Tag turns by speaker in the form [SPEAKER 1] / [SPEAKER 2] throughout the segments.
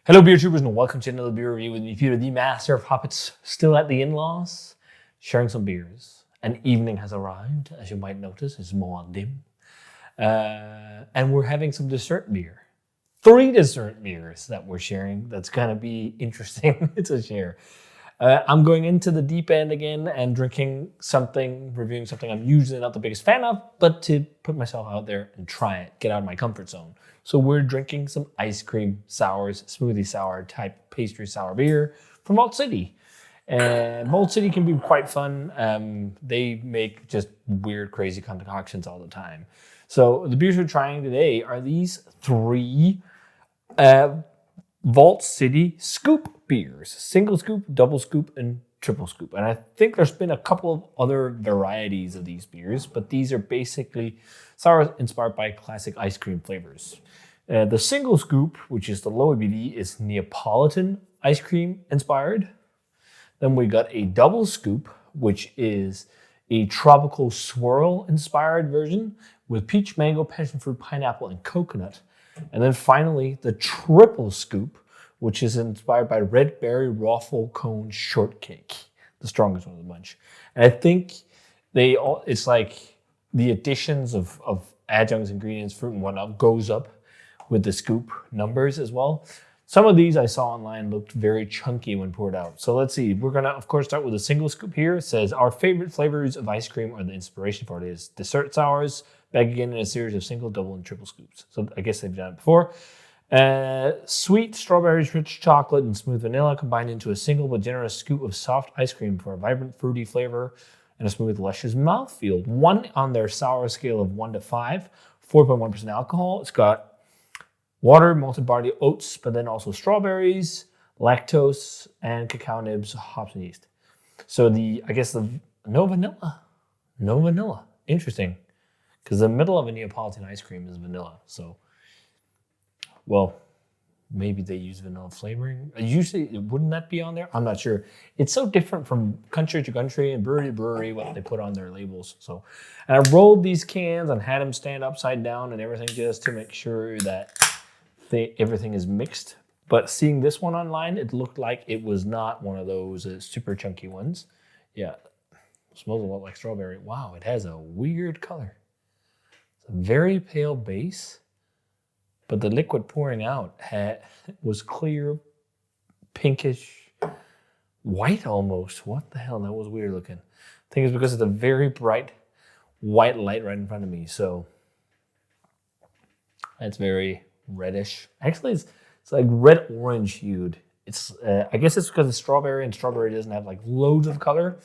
[SPEAKER 1] Hello, beer tubers, and welcome to another beer review with me, Peter, the master of puppets, still at the in-laws, sharing some beers. An evening has arrived, as you might notice, it's more dim. And we're having some dessert beer. 3 dessert beers that we're sharing. That's going to be interesting to share. I'm going into the deep end again and drinking something, reviewing something I'm usually not the biggest fan of, but to put myself out there and try it, get out of my comfort zone. So we're drinking some ice cream sours, smoothie sour type pastry sour beer from Vault City. And Vault City can be quite fun. They make just weird, crazy concoctions all the time. So the beers we're trying today are these 3 Vault City scoop beers. Single scoop, double scoop, and triple scoop. And I think there's been a couple of other varieties of these beers, but these are basically sours inspired by classic ice cream flavors. The single scoop, which is the low ABV, is Neapolitan ice cream inspired. Then we got a double scoop, which is a tropical swirl inspired version with peach, mango, passion fruit, pineapple, and coconut. And then finally, the triple scoop, which is inspired by red berry waffle cone shortcake, the strongest one of the bunch. And I think it's like the additions of adjuncts, ingredients, fruit, and whatnot goes up with the scoop numbers as well. Some of these I saw online looked very chunky when poured out. So let's see. We're going to, of course, start with a single scoop here. It says, our favorite flavors of ice cream are the inspiration for it is dessert sours, back again in a series of single, double, and triple scoops. So I guess they've done it before. Sweet strawberries, rich chocolate, and smooth vanilla combined into a single but generous scoop of soft ice cream for a vibrant, fruity flavor and a smooth, luscious mouthfeel. 1 on their sour scale of 1 to 5, 4.1% alcohol. It's got water, malted barley, oats, but then also strawberries, lactose, and cacao nibs, hops, and yeast. So no vanilla. No vanilla. Interesting. Because the middle of a Neapolitan ice cream is vanilla. So, well, maybe they use vanilla flavoring. Usually, wouldn't that be on there? I'm not sure. It's so different from country to country and brewery to brewery what they put on their labels. So, and I rolled these cans and had them stand upside down and everything just to make sure that everything is mixed. But seeing this one online, it looked like it was not one of those super chunky ones. Yeah, it smells a lot like strawberry. Wow, it has a weird color. It's a very pale base, but the liquid pouring out was clear, pinkish, white almost. What the hell? That was weird looking. I think it's because it's a very bright white light right in front of me. So that's very reddish. Actually, it's like red-orange hued. It's I guess it's because it's strawberry, and strawberry doesn't have like loads of color.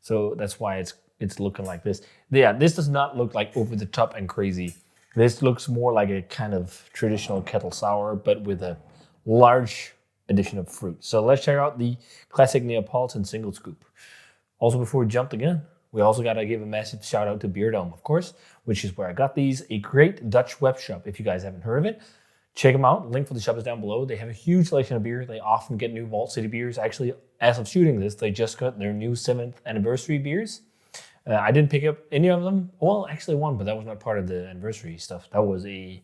[SPEAKER 1] So that's why it's looking like this. Yeah, this does not look like over the top and crazy. This looks more like a kind of traditional kettle sour, but with a large addition of fruit. So let's check out the classic Neapolitan single scoop. Also, before we jump again, we also got to give a massive shout out to Beer Dome, of course, which is where I got these. A great Dutch web shop. If you guys haven't heard of it, check them out. Link for the shop is down below. They have a huge selection of beer. They often get new Vault City beers. Actually, as of shooting this, they just got their new 7th anniversary beers. I didn't pick up any of them. Well, actually one, but that was not part of the anniversary stuff. That was a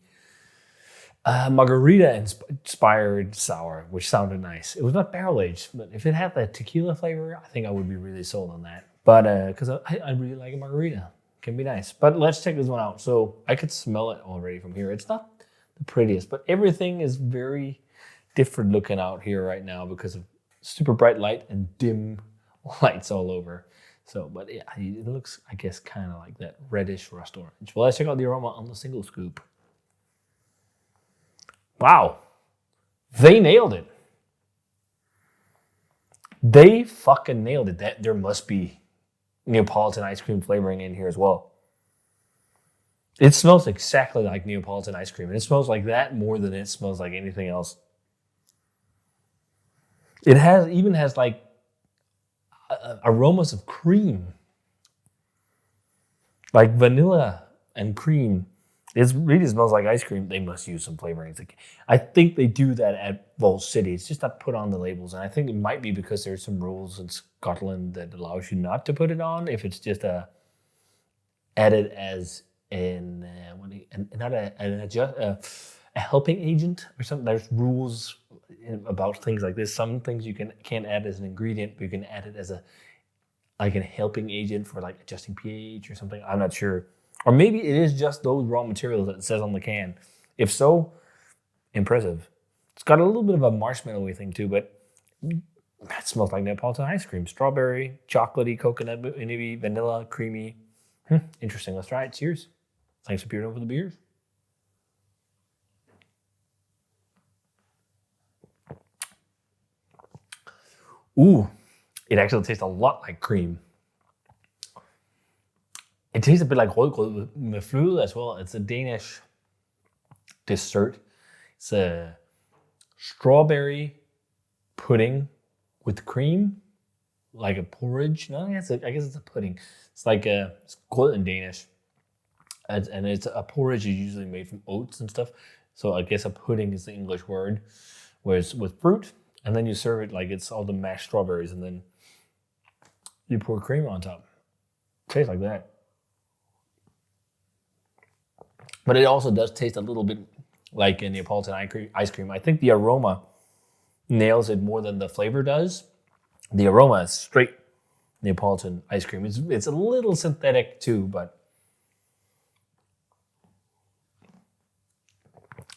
[SPEAKER 1] margarita-inspired sour, which sounded nice. It was not barrel-aged, but if it had that tequila flavor, I think I would be really sold on that. But because I really like a margarita. It can be nice. But let's check this one out. So I could smell it already from here. It's not the prettiest, but everything is very different looking out here right now because of super bright light and dim lights all over. So, but yeah, it looks, I guess, kind of like that reddish rust orange. Well, let's check out the aroma on the single scoop. Wow. They nailed it. They fucking nailed it. There must be Neapolitan ice cream flavoring in here as well. It smells exactly like Neapolitan ice cream. And it smells like that more than it smells like anything else. It even has like aromas of cream. Like vanilla and cream. It really smells like ice cream. They must use some flavorings. I think they do that at Vault City. It's just not put on the labels. And I think it might be because there's some rules in Scotland that allows you not to put it on if it's just added as not a helping agent or something. There's rules about things like this. Some things you can't add as an ingredient, but you can add it as a helping agent for like adjusting pH or something. I'm not sure. Or maybe it is just those raw materials that it says on the can. If so, impressive. It's got a little bit of a marshmallowy thing too, but that smells like Neapolitan ice cream. Strawberry, chocolatey, coconut, maybe vanilla, creamy. Interesting. Let's try it. Cheers. Thanks for peering over the beers. Ooh, it actually tastes a lot like cream. It tastes a bit like rødgrød med fløde as well. It's a Danish dessert. It's a strawberry pudding with cream, like a porridge. No, I guess it's a pudding. It's like it's grød in Danish, and it's a porridge is usually made from oats and stuff. So I guess a pudding is the English word, whereas with fruit, and then you serve it like it's all the mashed strawberries, and then you pour cream on top. Tastes like that. But it also does taste a little bit like a Neapolitan ice cream. I think the aroma nails it more than the flavor does. The aroma is straight Neapolitan ice cream. It's a little synthetic too, but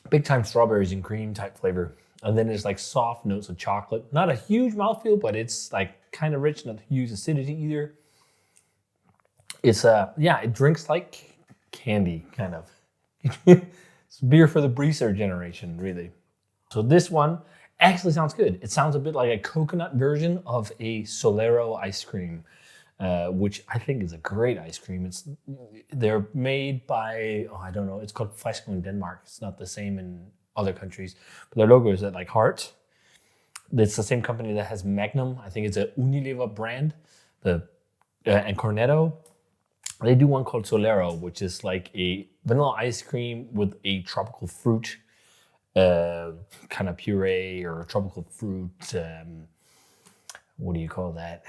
[SPEAKER 1] big time strawberries and cream type flavor. And then there's like soft notes of chocolate. Not a huge mouthfeel, but it's like kind of rich, not huge acidity either. It's it drinks like candy, kind of. It's beer for the breezer generation, really. So this one actually sounds good. It sounds a bit like a coconut version of a Solero ice cream, which I think is a great ice cream. They're made by, I don't know, it's called Flasko in Denmark. It's not the same in other countries, but their logo is at like heart. It's the same company that has Magnum. I think it's a Unilever brand. And Cornetto. They do one called Solero, which is like a vanilla ice cream with a tropical fruit kind of puree or tropical fruit. What do you call that?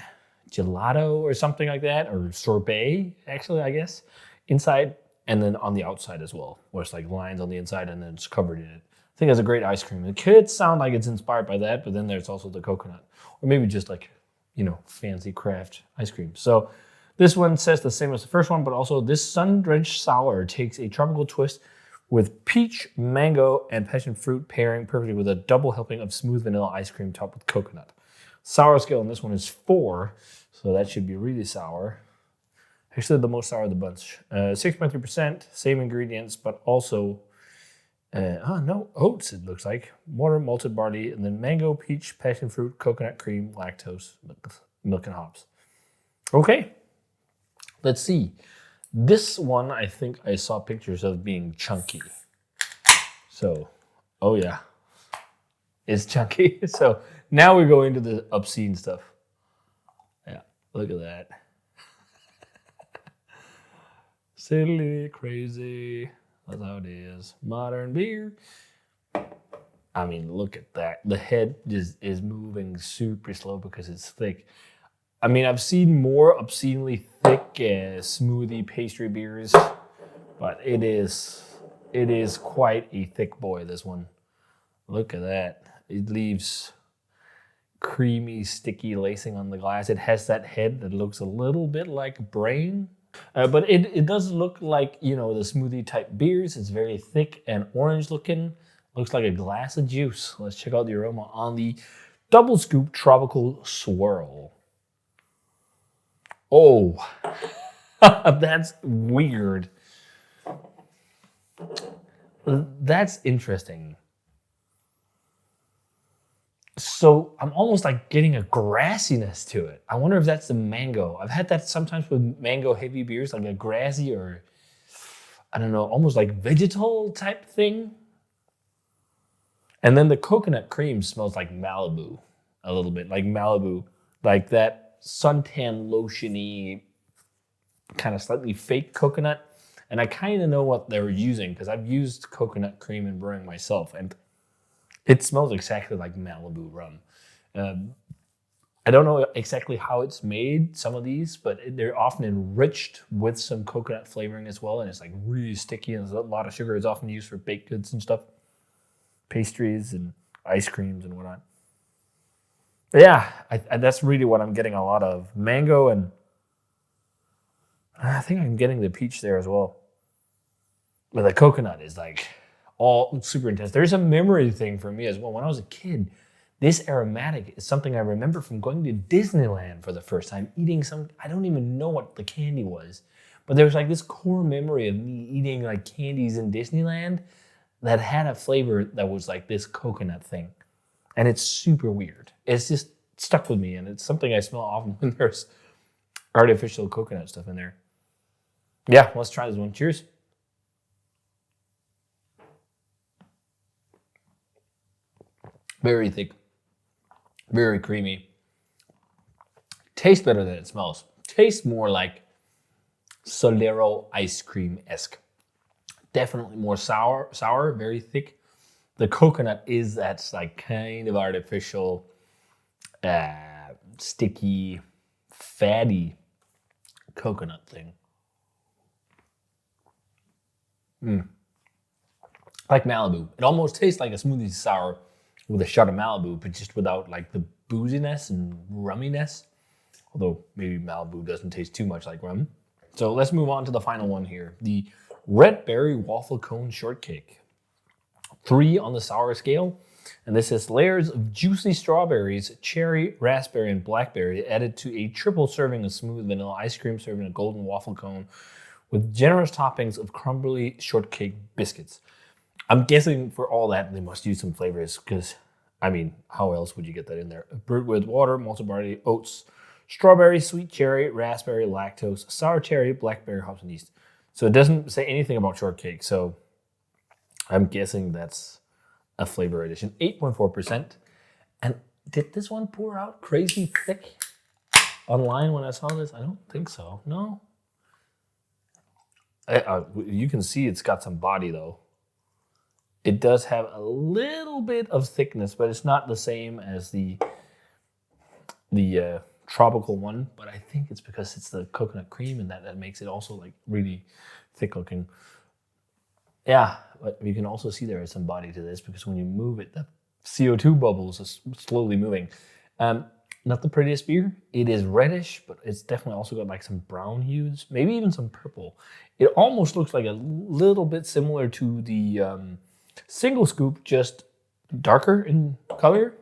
[SPEAKER 1] Gelato or something like that, or sorbet, actually, I guess, inside, and then on the outside as well, where it's like lines on the inside and then it's covered in it. I think it's a great ice cream. It could sound like it's inspired by that, but then there's also the coconut, or maybe just like, fancy craft ice cream. So this one says the same as the first one, but also this sun-drenched sour takes a tropical twist with peach, mango, and passion fruit pairing perfectly with a double helping of smooth vanilla ice cream topped with coconut. Sour scale on this one is 4, so that should be really sour. Actually, the most sour of the bunch. 6.3%, same ingredients, but also, no, oats, it looks like. Water, malted barley, and then mango, peach, passion fruit, coconut cream, lactose, milk, and hops. Okay. Let's see. This one, I think I saw pictures of being chunky. So, oh yeah, it's chunky. So now we go into the obscene stuff. Yeah, look at that. Silly, crazy. That's how it is. Modern beer. I mean, look at that. The head just is moving super slow because it's thick. I mean, I've seen more obscenely thick smoothie pastry beers, but it is quite a thick boy, this one. Look at that. It leaves creamy, sticky lacing on the glass. It has that head that looks a little bit like a brain, but it does look like, the smoothie type beers. It's very thick and orange looking. Looks like a glass of juice. Let's check out the aroma on the Double Scoop Tropical Swirl. Oh, that's weird. That's interesting. So I'm almost like getting a grassiness to it. I wonder if that's the mango. I've had that sometimes with mango heavy beers, like a grassy or, I don't know, almost like vegetal type thing. And then the coconut cream smells like Malibu a little bit, like Malibu, like that suntan lotiony kind of slightly fake coconut. And I kind of know what they're using because I've used coconut cream in brewing myself, and it smells exactly like Malibu rum. I don't know exactly how it's made, some of these, but they're often enriched with some coconut flavoring as well, and it's like really sticky, and there's a lot of sugar. It's often used for baked goods and stuff, pastries, and ice creams and whatnot. But yeah, that's really what I'm getting a lot of. Mango, and I think I'm getting the peach there as well. But the coconut is like all super intense. There's a memory thing for me as well. When I was a kid, this aromatic is something I remember from going to Disneyland for the first time, eating some, I don't even know what the candy was, but there was like this core memory of me eating like candies in Disneyland that had a flavor that was like this coconut thing. And it's super weird. It's just stuck with me, and it's something I smell often when there's artificial coconut stuff in there. Yeah, let's try this one. Cheers. Very thick, very creamy. Tastes better than it smells. Tastes more like Solero ice cream-esque. Definitely more sour, very thick. The coconut is that like kind of artificial, sticky, fatty coconut thing. Like Malibu. It almost tastes like a smoothie sour with a shot of Malibu, but just without like the booziness and rumminess. Although maybe Malibu doesn't taste too much like rum. So let's move on to the final one here. The Red Berry Waffle Cone Shortcake. 3 on the sour scale. And this is layers of juicy strawberries, cherry, raspberry, and blackberry added to a triple serving of smooth vanilla ice cream served in a golden waffle cone with generous toppings of crumbly shortcake biscuits. I'm guessing for all that, they must use some flavors because, I mean, how else would you get that in there? Brewed with water, malted barley, oats, strawberry, sweet cherry, raspberry, lactose, sour cherry, blackberry, hops, and yeast. So it doesn't say anything about shortcake. So I'm guessing that's a flavor addition. 8.4%. And did this one pour out crazy thick online when I saw this? I don't think so. No. You can see it's got some body though. It does have a little bit of thickness, but it's not the same as the tropical one. But I think it's because it's the coconut cream, and that makes it also like really thick looking. Yeah, but you can also see there is some body to this because when you move it, the CO2 bubbles are slowly moving. Not the prettiest beer. It is reddish, but it's definitely also got like some brown hues, maybe even some purple. It almost looks like a little bit similar to the single scoop, just darker in color.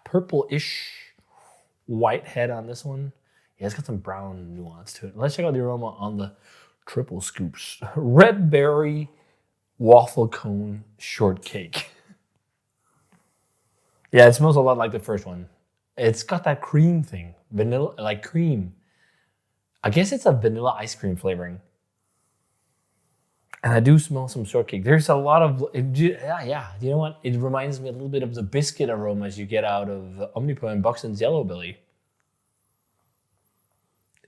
[SPEAKER 1] Purple-ish white head on this one. Yeah, it's got some brown nuance to it. Let's check out the aroma on the triple scoops. Red Berry Waffle Cone Shortcake. Yeah, it smells a lot like the first one. It's got that cream thing. Vanilla, like cream. I guess it's a vanilla ice cream flavoring. And I do smell some shortcake. There's a lot of, yeah. You know what? It reminds me a little bit of the biscuit aromas you get out of Omnipod and Buxton's Yellow Belly.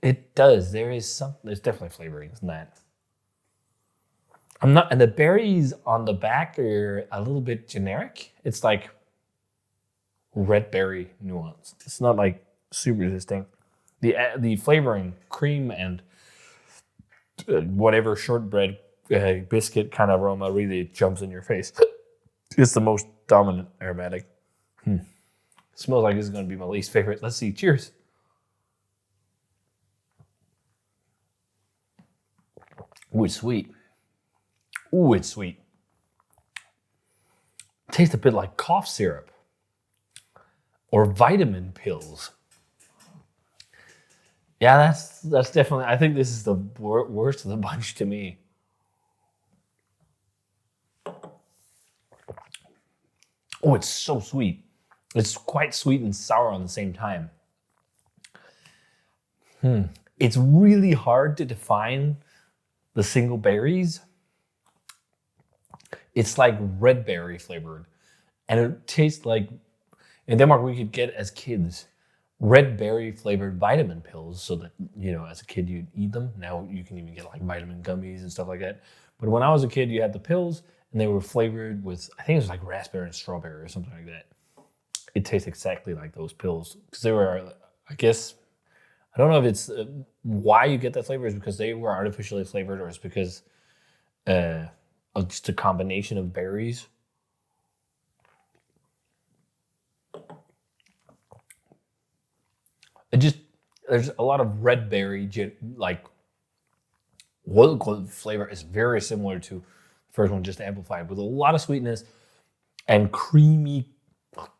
[SPEAKER 1] It does. There's definitely flavorings in that. And the berries on the back are a little bit generic. It's like red berry nuance. It's not like super distinct. The flavoring, cream and whatever shortbread biscuit kind of aroma really jumps in your face. It's the most dominant aromatic. Smells like this is going to be my least favorite. Let's see. Cheers. Ooh, it's sweet. Ooh, it's sweet. Tastes a bit like cough syrup or vitamin pills. Yeah, that's definitely, I think this is the worst of the bunch to me. Oh, it's so sweet. It's quite sweet and sour on the same time. It's really hard to define the single berries. It's like red berry flavored. And it tastes like, in Denmark we could get as kids red berry flavored vitamin pills so that, you know, as a kid you'd eat them. Now you can even get like vitamin gummies and stuff like that. But when I was a kid, you had the pills and they were flavored with, I think it was like raspberry and strawberry or something like that. It tastes exactly like those pills because they were, I guess, I don't know if it's why you get that flavor is because they were artificially flavored or it's because of just a combination of berries. there's a lot of red berry, like oil flavor is very similar to the first one, just amplified with a lot of sweetness and creamy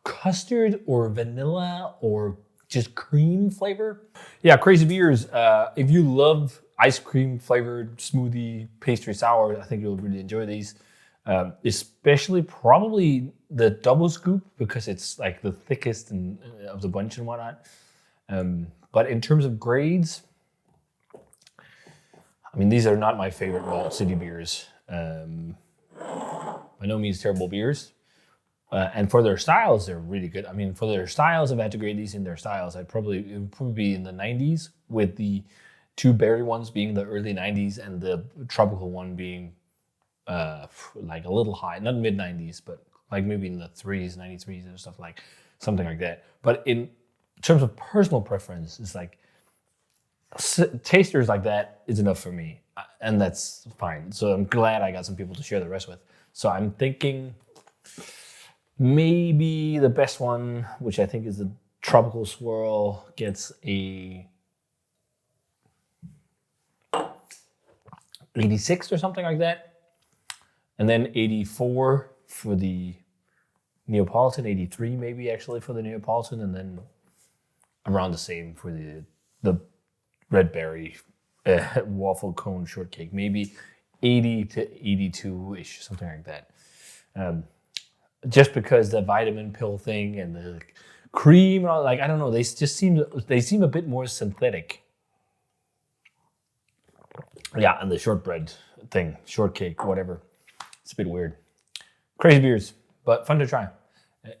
[SPEAKER 1] custard or vanilla or just cream flavor. Yeah, Crazy Beers. If you love ice cream flavored smoothie pastry sour, I think you'll really enjoy these. Especially probably the double scoop because it's like the thickest of the bunch and whatnot. But in terms of grades, I mean, these are not my favorite Vault City beers. By no means terrible beers. And for their styles, they're really good. I mean, for their styles, if I had to grade these in their styles, it would probably be in the 90s, with the two berry ones being the early 90s and the tropical one being like a little high, not mid 90s, but like maybe in the 93s or stuff like something like that. But in terms of personal preference, it's like tasters like that is enough for me, and that's fine. So I'm glad I got some people to share the rest with. So I'm thinking maybe the best one, which I think is the Tropical Swirl, gets a 86 or something like that. And then 84 for the Neapolitan, 83 maybe actually for the Neapolitan, and then around the same for the red berry waffle cone shortcake, maybe 80 to 82-ish, something like that. Just because the vitamin pill thing and the cream, and all, like I don't know, they seem a bit more synthetic. Yeah, and the shortbread thing, shortcake, whatever. It's a bit weird. Crazy beers, but fun to try.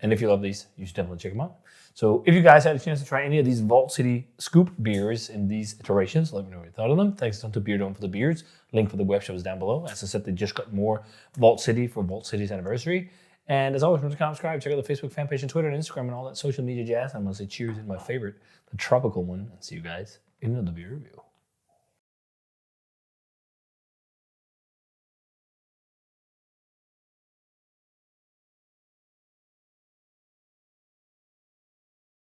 [SPEAKER 1] And if you love these, you should definitely check them out. So if you guys had a chance to try any of these Vault City Scoop beers in these iterations, let me know what you thought of them. Thanks a ton to Beer Dome for the beers. Link for the web shop is down below. As I said, they just got more Vault City for Vault City's anniversary. And as always, remember to comment, subscribe, check out the Facebook fan page and Twitter and Instagram and all that social media jazz. I'm going to say cheers in my favorite, the tropical one. And see you guys in another beer review.